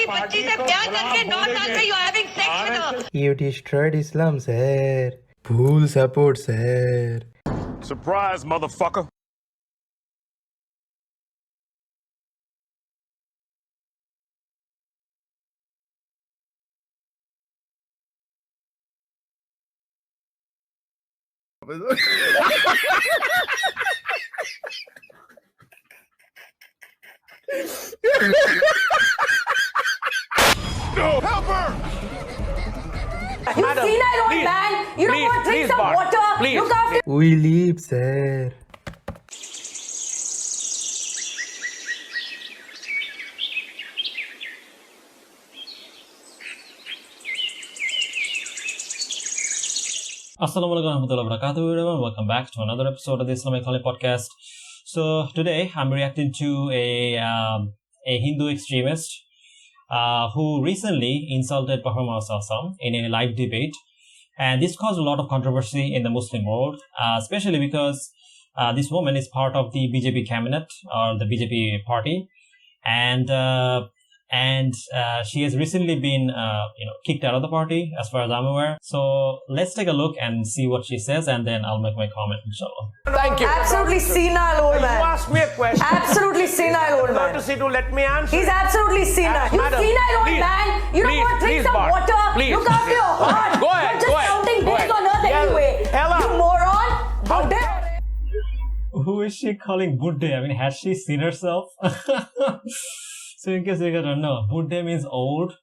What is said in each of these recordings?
की बच्ची से प्यार करके 9 साल से you are having sex with her. You destroyed Islam, sir. Full support, sir. Surprise, motherfucker. No, help her! You senile old man! You don't want to drink some water! Look after We leave, sir. Assalamu alaikum warahmatullahi wabarakatuh, everyone. Welcome back to another episode of the Islamic podcast. So today I'm reacting to a Hindu extremist who recently insulted Prophet Muhammad Salam in a live debate, and this caused a lot of controversy in the Muslim world, especially because this woman is part of the BJP cabinet or the BJP party, and she has recently been kicked out of the party, as far as I'm aware. So let's take a look and see what she says, and then I'll make my comment, inshallah. Thank you. absolutely senile old You man. asked me a question. Absolutely senile old man. Courtesy to let me answer. He's absolutely senile. You Madam, senile old please, man! You don't want to drink please, some Bart, water! please. Look after your heart! Go ahead, You're just go ahead, counting go days ahead. on earth Yeah, anyway! hell up. You moron! How How dare! Who is she calling Buddha? I mean, has she seen herself? So in case you don't know, Buddha means old.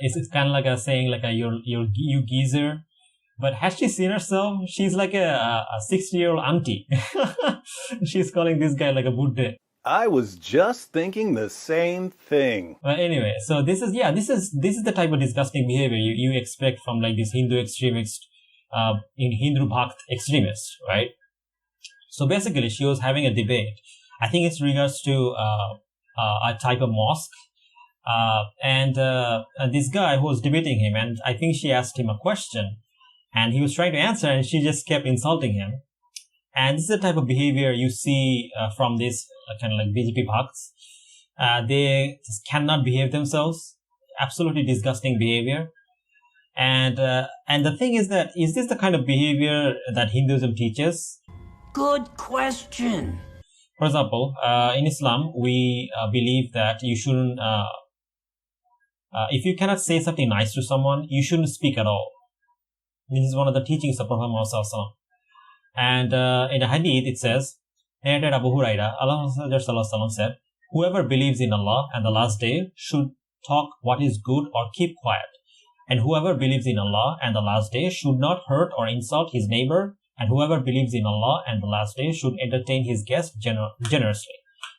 It's kind of like a saying like you geezer. But has she seen herself? She's like a 60-year-old auntie. She's calling this guy like a Buddha. I was just thinking the same thing. But anyway, so this is the type of disgusting behavior you expect from like this Hindu extremist, in Hindu Bhakt extremist, right? So basically, she was having a debate. I think it's regards to a type of mosque, and this guy who was debating him, and I think she asked him a question, and he was trying to answer, and she just kept insulting him. And this is the type of behavior you see from this kind of like BJP Bhakts. They just cannot behave themselves. Absolutely disgusting behavior. And the thing is this the kind of behavior that Hinduism teaches? Good question. For example, in Islam, we believe that you shouldn't, if you cannot say something nice to someone, you shouldn't speak at all. This is one of the teachings of Prophet Muhammad Sallallahu. And in the hadith, it says, narrated Abu Huraira, Allah said, whoever believes in Allah and the last day should talk what is good or keep quiet. And whoever believes in Allah and the last day should not hurt or insult his neighbor. And whoever believes in Allah and the last day should entertain his guests generously.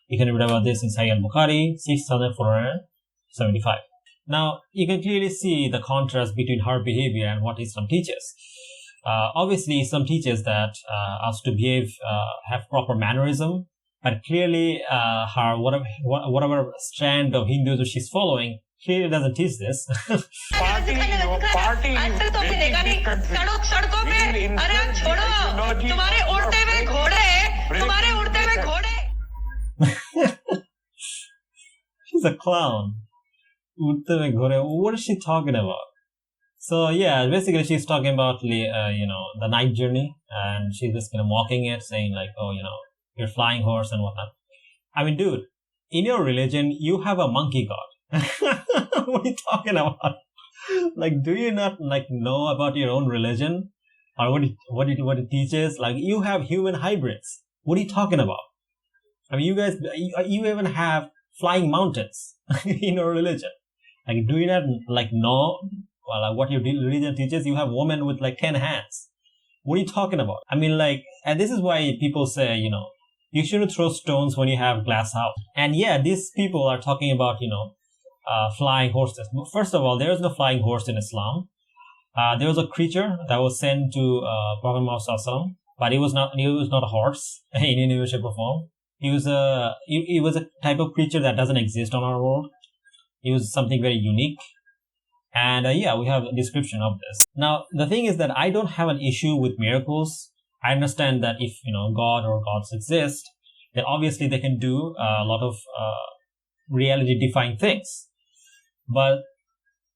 You can read about this in Sahih al-Bukhari, 6475. Now, you can clearly see the contrast between her behavior and what Islam teaches. Obviously, Islam teaches that us to behave, have proper mannerism, but clearly, her whatever strand of Hinduism she's following clearly doesn't teach this. Party. आजकल तो आपने देखा नहीं सड़कों पे अरे छोड़ो तुम्हारे उड़ते हुए घोड़े She's a clown. What is she talking about? So yeah, basically she's talking about the night journey, and she's just mocking it, saying like, oh, you're flying horse and whatnot. I mean, dude, in your religion you have a monkey god. What are you talking about? Like, do you not know about your own religion or what it teaches? Like, you have human hybrids. What are you talking about? I mean, you even have flying mountains in your religion. Like, do you not know what your religion teaches? You have women with 10 hands. What are you talking about? I mean, and this is why people say, you shouldn't throw stones when you have glass house. And yeah, these people are talking about, flying horses. First of all, there is no flying horse in Islam. There was a creature that was sent to Prophet Muhammad, but he was not a horse in any way, shape, or form. He was a type of creature that doesn't exist on our world. He was something very unique. And we have a description of this. Now, the thing is that I don't have an issue with miracles. I understand that if, God or gods exist, then obviously they can do a lot of reality-defying things. But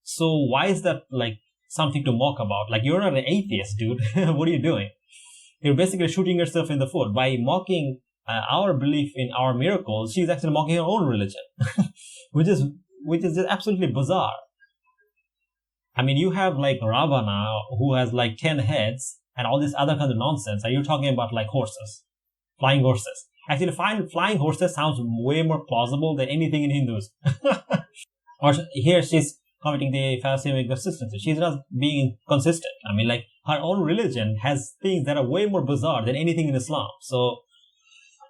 so why is that like something to mock about? Like, you're not an atheist, dude. What are you doing? You're basically shooting yourself in the foot by mocking our belief in our miracles. She's actually mocking her own religion, which is just absolutely bizarre. I mean, you have like Ravana, who has like 10 heads and all this other kind of nonsense, and you're talking about like horses, flying horses. Actually, flying horses sounds way more plausible than anything in Hinduism. Or here she's committing the fallacy of inconsistency. She's not being consistent. I mean, like, her own religion has things that are way more bizarre than anything in Islam. So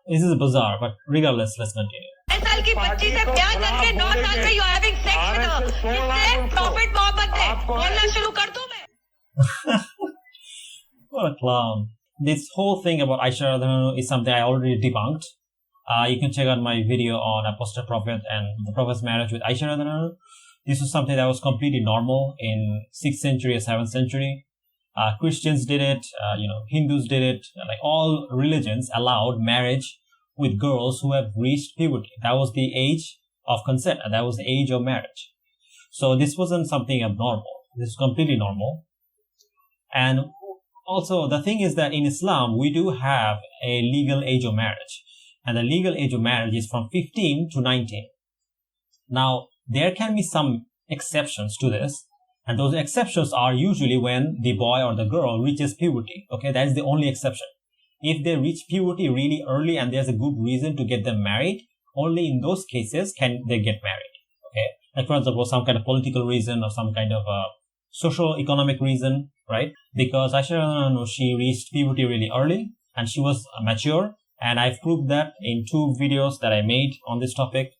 this is bizarre, but regardless, let's continue. साल की बच्ची से प्यार करके 9 साल में you are having sex with her. इससे profit मोहब्बत है. बोलना शुरू कर दूं मैं. What a clown. This whole thing about Aisha Radhanu is something I already debunked. You can check out my video on Apostate Prophet and the Prophet's marriage with Aisha Radhanu. This was something that was completely normal in 6th century or 7th century. Christians did it, Hindus did it. Like, all religions allowed marriage with girls who have reached puberty. That was the age of consent, and that was the age of marriage. So this wasn't something abnormal. This is completely normal. And also, the thing is that in Islam, we do have a legal age of marriage. And the legal age of marriage is from 15 to 19. Now, there can be some exceptions to this. And those exceptions are usually when the boy or the girl reaches puberty. Okay, that is the only exception. If they reach puberty really early and there's a good reason to get them married, only in those cases can they get married. Okay, like for example, some kind of political reason or some kind of social economic reason, right? Because Aisha, she reached puberty really early and she was mature. And I've proved that in 2 videos that I made on this topic.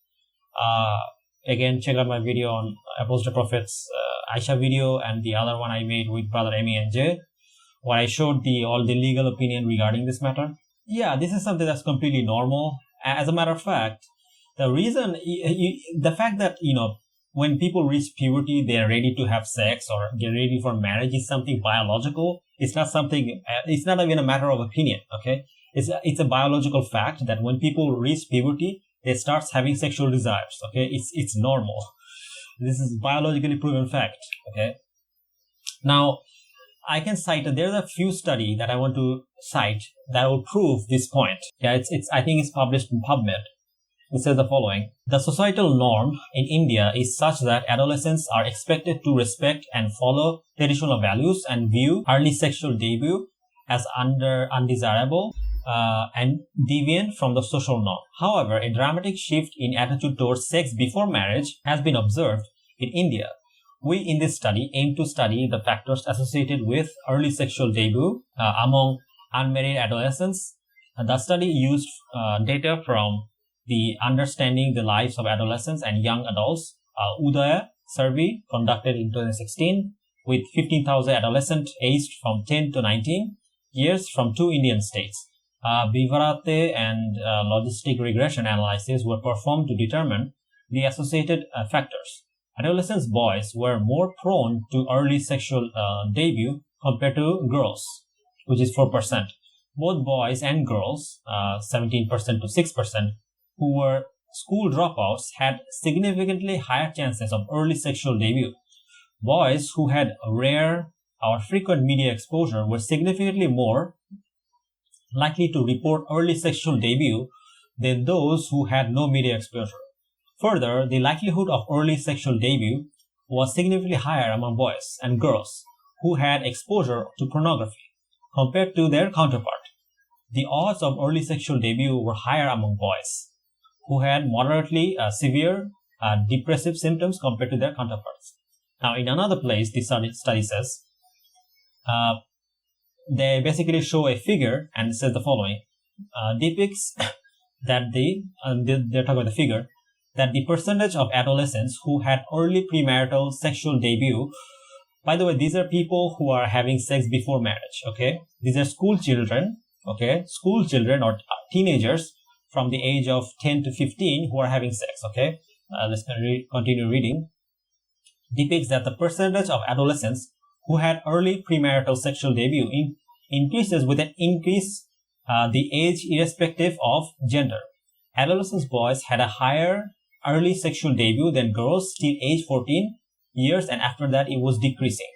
Again, check out my video on Apostate Prophet's Aisha video and the other one I made with Brother Emi and Jay, where I showed all the legal opinion regarding this matter. Yeah, this is something that's completely normal. As a matter of fact, the reason, the fact that, when people reach puberty, they're ready to have sex or get ready for marriage is something biological. It's not even a matter of opinion, okay? It's a biological fact that when people reach puberty, they start having sexual desires, okay? It's normal. This is biologically proven fact, okay? Now, I can cite, there's a few study that I want to cite that will prove this point. Yeah, I think it's published in PubMed. It says the following: the societal norm in India is such that adolescents are expected to respect and follow traditional values and view early sexual debut as undesirable and deviant from the social norm. However, a dramatic shift in attitude towards sex before marriage has been observed in India. We in this study aim to study the factors associated with early sexual debut among unmarried adolescents. The study used data from the Understanding the Lives of Adolescents and Young Adults Udaya survey conducted in 2016 with 15,000 adolescents aged from 10 to 19 years from 2 Indian states. Vivarate and logistic regression analyses were performed to determine the associated factors. Adolescent boys were more prone to early sexual debut compared to girls, which is 4%. Both boys and girls, 17% to 6%, who were school dropouts had significantly higher chances of early sexual debut. Boys who had rare or frequent media exposure were significantly more likely to report early sexual debut than those who had no media exposure. Further, the likelihood of early sexual debut was significantly higher among boys and girls who had exposure to pornography compared to their counterpart. The odds of early sexual debut were higher among boys who had moderately severe depressive symptoms compared to their counterparts. Now, in another place, the study says, they basically show a figure and it says the following, depicts that they're talking about the figure, that the percentage of adolescents who had early premarital sexual debut, by the way, these are people who are having sex before marriage, okay? These are school children, okay? School children or teenagers from the age of 10 to 15 who are having sex, okay? Let's continue reading. Depicts that the percentage of adolescents who had early premarital sexual debut increases with an increase the age irrespective of gender. Adolescent boys had a higher early sexual debut than girls till age 14 years, and after that it was decreasing.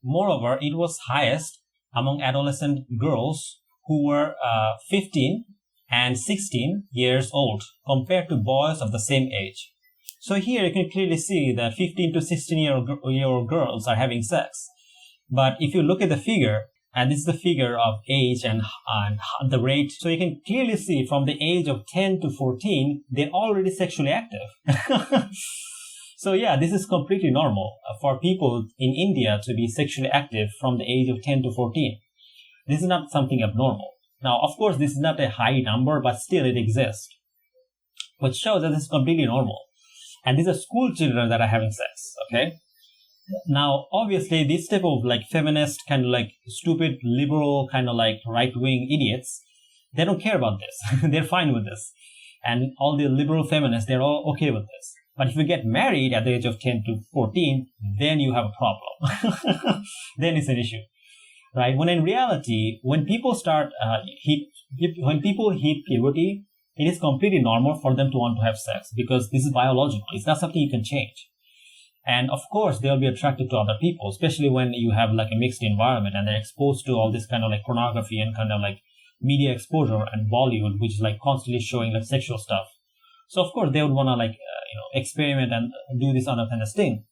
Moreover, it was highest among adolescent girls who were 15 and 16 years old compared to boys of the same age. So here you can clearly see that 15 to 16-year-old girls are having sex. But if you look at the figure, and this is the figure of age and the rate, so you can clearly see from the age of 10 to 14, they're already sexually active. So yeah, this is completely normal for people in India to be sexually active from the age of 10 to 14. This is not something abnormal. Now, of course, this is not a high number, but still it exists, which shows that this is completely normal. And these are school children that are having sex, okay? Now, obviously, this type of like feminist, kind of like stupid, liberal, kind of like right-wing idiots, they don't care about this. They're fine with this. And all the liberal feminists, they're all okay with this. But if you get married at the age of 10 to 14, then you have a problem. Then it's an issue, right? When in reality, when people hit puberty, it is completely normal for them to want to have sex because this is biological. It's not something you can change. And of course, they'll be attracted to other people, especially when you have like a mixed environment and they're exposed to all this kind of like pornography and kind of like media exposure and Bollywood, which is like constantly showing like sexual stuff. So of course, they would want to like, experiment and do this other kind of thing.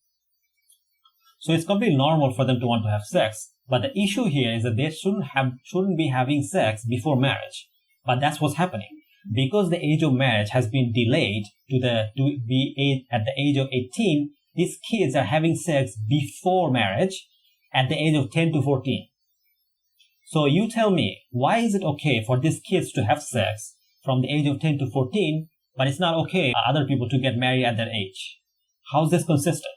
So it's completely normal for them to want to have sex. But the issue here is that they shouldn't be having sex before marriage. But that's what's happening. Because the age of marriage has been delayed to be at the age of 18, these kids are having sex before marriage at the age of 10 to 14. So you tell me, why is it okay for these kids to have sex from the age of 10 to 14, but it's not okay for other people to get married at that age? How is this consistent?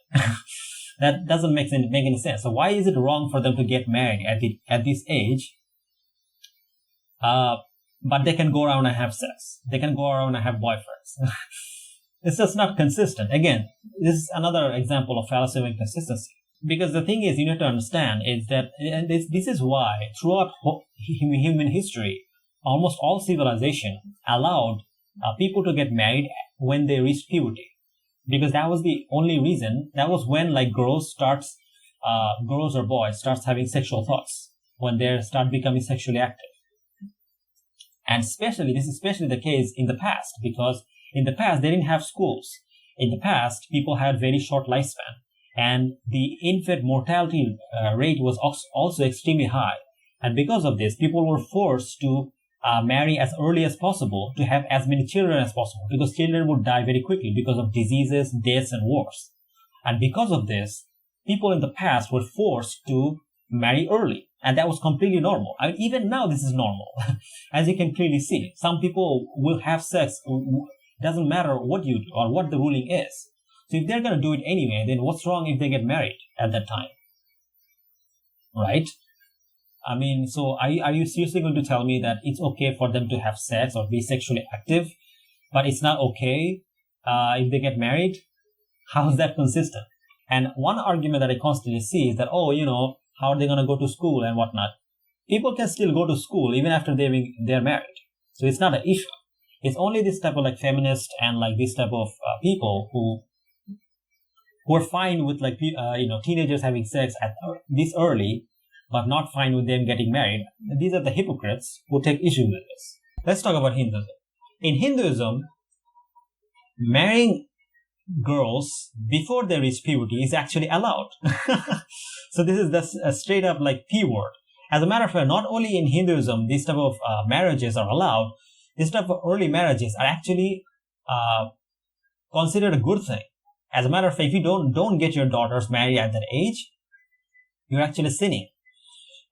That doesn't make any sense. So why is it wrong for them to get married at this age? But they can go around and have sex. They can go around and have boyfriends. It's just not consistent. Again, this is another example of fallacy of inconsistency. Because the thing is, you need to understand is that, and this is why throughout human history, almost all civilization allowed people to get married when they reached puberty. Because that was the only reason. That was when like girls or boys starts having sexual thoughts, when they start becoming sexually active. And this is especially the case in the past, because in the past they didn't have schools. In the past, people had very short lifespan, and the infant mortality rate was also extremely high. And because of this, people were forced to marry as early as possible to have as many children as possible, because children would die very quickly because of diseases, deaths, and wars. And because of this, people in the past were forced to marry early. And that was completely normal. I mean, even now, this is normal. As you can clearly see, some people will have sex. Doesn't matter what you do or what the ruling is. So if they're going to do it anyway, then what's wrong if they get married at that time? Right? I mean, so are you seriously going to tell me that it's okay for them to have sex or be sexually active, but it's not okay if they get married? How is that consistent? And one argument that I constantly see is that, how are they going to go to school and whatnot? People can still go to school even after they're married. So it's not an issue. It's only this type of like feminist and like this type of people who are fine with like teenagers having sex at this early, but not fine with them getting married. These are the hypocrites who take issue with this. Let's talk about Hinduism. In Hinduism, marrying girls before they reach puberty is actually allowed. So this is a straight up like P word. As a matter of fact, not only in Hinduism, these type of marriages are allowed, these type of early marriages are actually considered a good thing. As a matter of fact, if you don't get your daughters married at that age, you're actually sinning.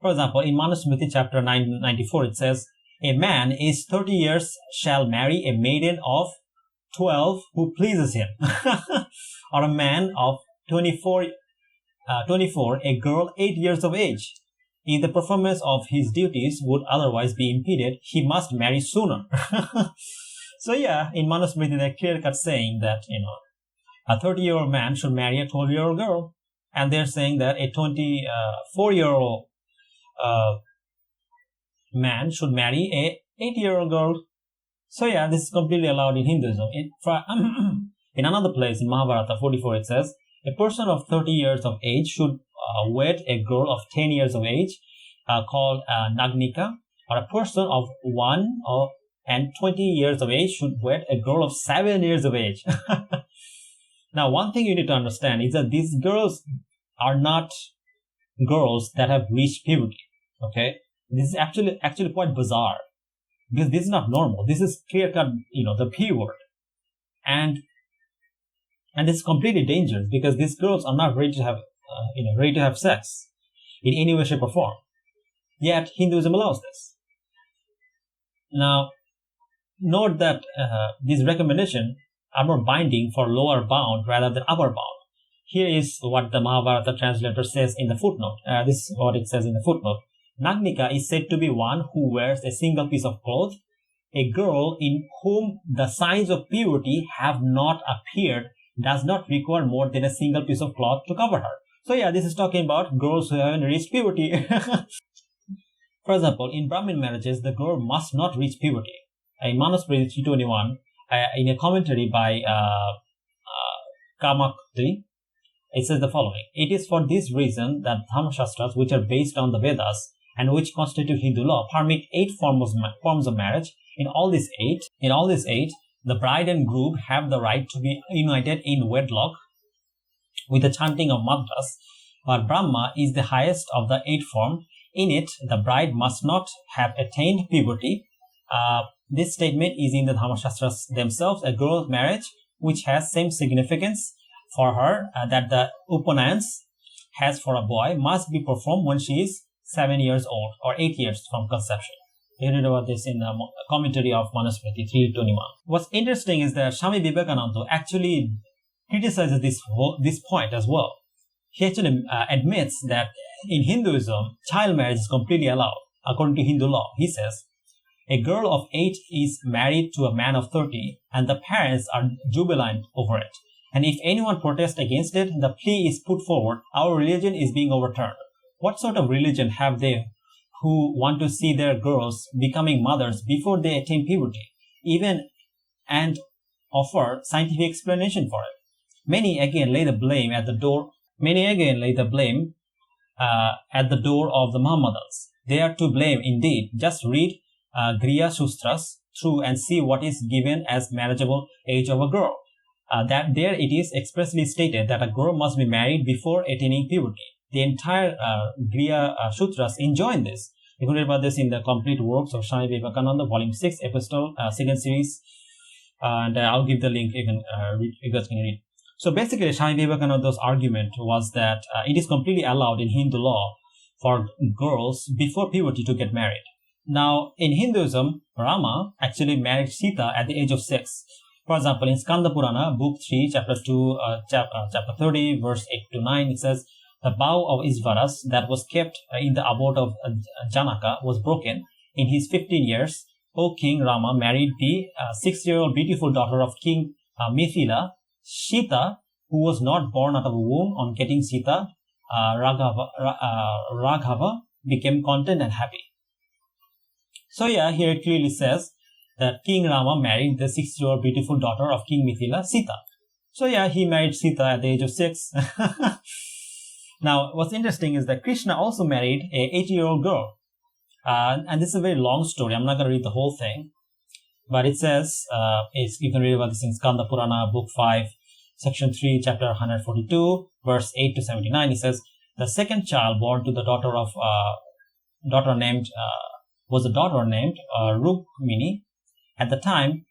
For example, in Manusmriti chapter 994, it says, a man aged 30 years shall marry a maiden of 12 who pleases him, or a man of 24, a girl 8 years of age. If the performance of his duties would otherwise be impeded, he must marry sooner. So yeah, in Manusmriti, they're clear-cut saying that, a 30-year-old man should marry a 12-year-old girl. And they're saying that a 24-year-old man should marry a 8-year-old girl. So yeah, this is completely allowed in Hinduism. In another place, in Mahabharata 44, it says, a person of 30 years of age should wed a girl of 10 years of age, called Nagnika, or a person of 20 years of age should wed a girl of 7 years of age. Now, one thing you need to understand is that these girls are not girls that have reached puberty. Okay, this is actually quite bizarre, because this is not normal. This is clear-cut, the P word, and this is completely dangerous, because these girls are not ready to have sex in any way, shape, or form. Yet Hinduism allows this. Now, note that these recommendations are more binding for lower bound rather than upper bound. Here is what the Mahabharata translator says in the footnote. This is what it says in the footnote. Nagnika is said to be one who wears a single piece of cloth. A girl in whom the signs of purity have not appeared does not require more than a single piece of cloth to cover her. So yeah, this is talking about girls who haven't reached puberty. For example, in Brahmin marriages, the girl must not reach puberty. In Manusmriti 321, in a commentary by Kamakti, it says the following: it is for this reason that Dhamma Shastras, which are based on the Vedas and which constitute Hindu law, permit 8 forms of marriage. In all these eight, the bride and groom have the right to be united in wedlock with the chanting of mantras, but Brahma is the highest of the 8 forms. In it, the bride must not have attained puberty. This statement is in the Dhamma Shastras themselves. A girl's marriage, which has same significance for her that the Upanayans has for a boy, must be performed when she is 7 years old or 8 years from conception. You read about this in the commentary of Manusmriti 321. What's interesting is that Swami Vivekananda actually criticizes this point as well. He actually admits that in Hinduism, child marriage is completely allowed according to Hindu law. He says, a girl of 8 is married to a man of 30 and the parents are jubilant over it. And if anyone protests against it, the plea is put forward, our religion is being overturned. What sort of religion have they who want to see their girls becoming mothers before they attain puberty, and offer scientific explanation for it? Many again lay the blame at the door of the Muhammadans. They are to blame indeed. Just read Griya Sustras through and see what is given as marriageable age of a girl. That there it is expressly stated that a girl must be married before attaining puberty. The entire Griya Sutras enjoin this. You can read about this in the complete works of Swami Vivekananda, volume 6, epistle, second series, and I'll give the link. You guys can read. So basically, Swami Vivekananda's argument was that it is completely allowed in Hindu law for girls before puberty to get married. Now, in Hinduism, Rama actually married Sita at the age of 6. For example, in Skanda Purana, book 3, chapter 2, chapter 30, verse 8 to 9, it says, the vow of Isvaras that was kept in the abode of Janaka was broken. In his 15 years, O King Rama married the 6-year-old beautiful daughter of King Mithila, Sita, who was not born out of a womb. On getting Sita, Raghava became content and happy. So yeah, here it clearly says that King Rama married the 6-year-old beautiful daughter of King Mithila, Sita. So yeah, he married Sita at the age of 6. Now, what's interesting is that Krishna also married a 8-year-old girl. And this is a very long story. I'm not going to read the whole thing. But it says, you can read about this in Skanda Purana, book 5, section 3, chapter 142, verse 8 to 79. It says, the second child born to the daughter named Rukmini. At the time,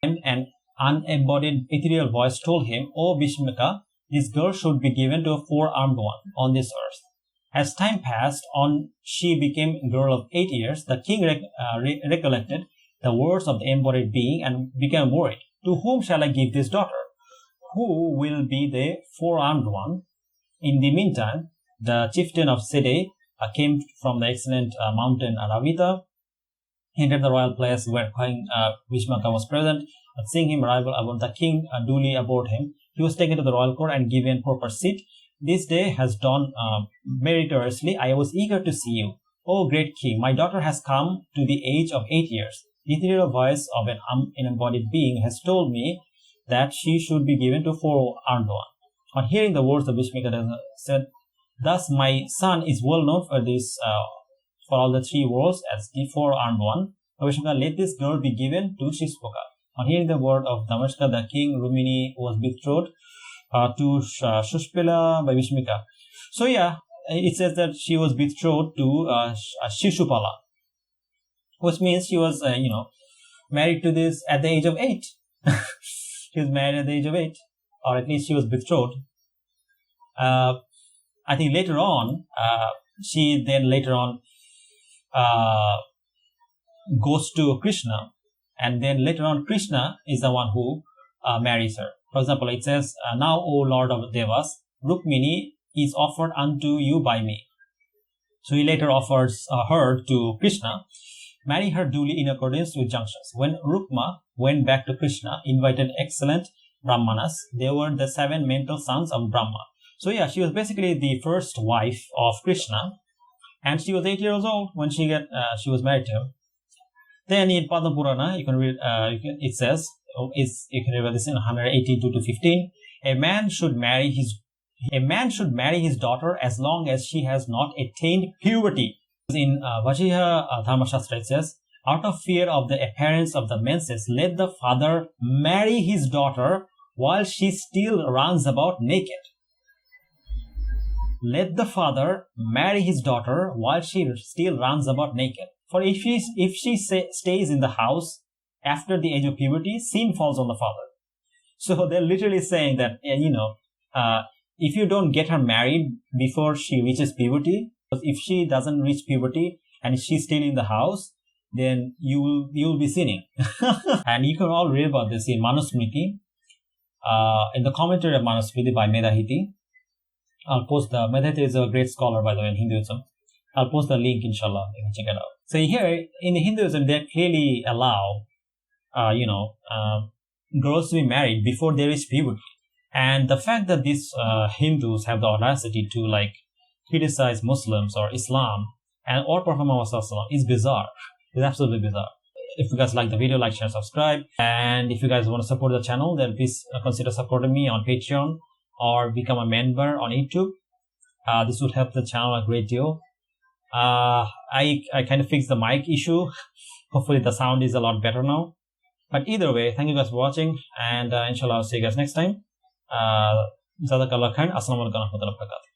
an unembodied ethereal voice told him, O Bhishmika, this girl should be given to a 4-armed one on this earth. As time passed on, she became a girl of 8 years. The king recollected the words of the embodied being and became worried. To whom shall I give this daughter? Who will be the 4-armed one? In the meantime, the chieftain of Sede came from the excellent mountain Aravita. He entered the royal place where King Bhishmaka was present. But seeing him arrival, the king duly abhorred him. He was taken to the royal court and given proper seat. This day has dawned meritoriously. I was eager to see you. O great king, my daughter has come to the age of 8 years. ethereal voice of an unembodied being has told me that she should be given to four-armed one. On hearing the words of Vishmika said, thus my son is well known for this, for all the three words as the four-armed one. Vishmika, let this girl be given to Shishpoka. On hearing the word of Damashka, the king Rumini was betrothed to Shushpila by Vishmika. So yeah, it says that she was betrothed to Shishupala, which means she was, married to this at the age of 8. She was married at the age of 8, or at least she was betrothed. I think later on, she then later on goes to Krishna, and then later on Krishna is the one who marries her. For example, it says, now, O Lord of Devas, Rukmini is offered unto you by me. So he later offers her to Krishna, marry her duly in accordance with junctions. When Rukma went back to Krishna, invited excellent Brahmanas, they were the 7 mental sons of Brahma. So yeah, she was basically the first wife of Krishna, and she was 8 years old when she was married to him. Then in Padma Purana, you can read, it says, you can read this in 118:2-15. A man should marry his daughter as long as she has not attained puberty. In Vajiha Dharma Shastra, it says, out of fear of the appearance of the menses, let the father marry his daughter while she still runs about naked. Let the father marry his daughter while she still runs about naked. For if she stays in the house after the age of puberty, sin falls on the father. So they're literally saying that, if you don't get her married before she reaches puberty, if she doesn't reach puberty and she's still in the house, then you will be sinning. And you can all read about this in Manusmriti, in the commentary of Manusmriti by Medahiti. I'll post Medahiti is a great scholar, by the way, in Hinduism. I'll post the link, inshallah, you can check it out. So here, in Hinduism, they clearly allow, girls to be married before they reach puberty. And the fact that these Hindus have the audacity to criticize Muslims or Islam or Prophet Muhammad is bizarre. It's absolutely bizarre. If you guys like the video, like, share, subscribe. And if you guys want to support the channel, then please consider supporting me on Patreon or become a member on YouTube. This would help the channel a great deal. I kind of fixed the mic issue. Hopefully the sound is a lot better now. But either way, thank you guys for watching, and inshallah I'll see you guys next time. Jazakallah khair. Assalamu alaikum wa rahmatullahi wa barakatuh.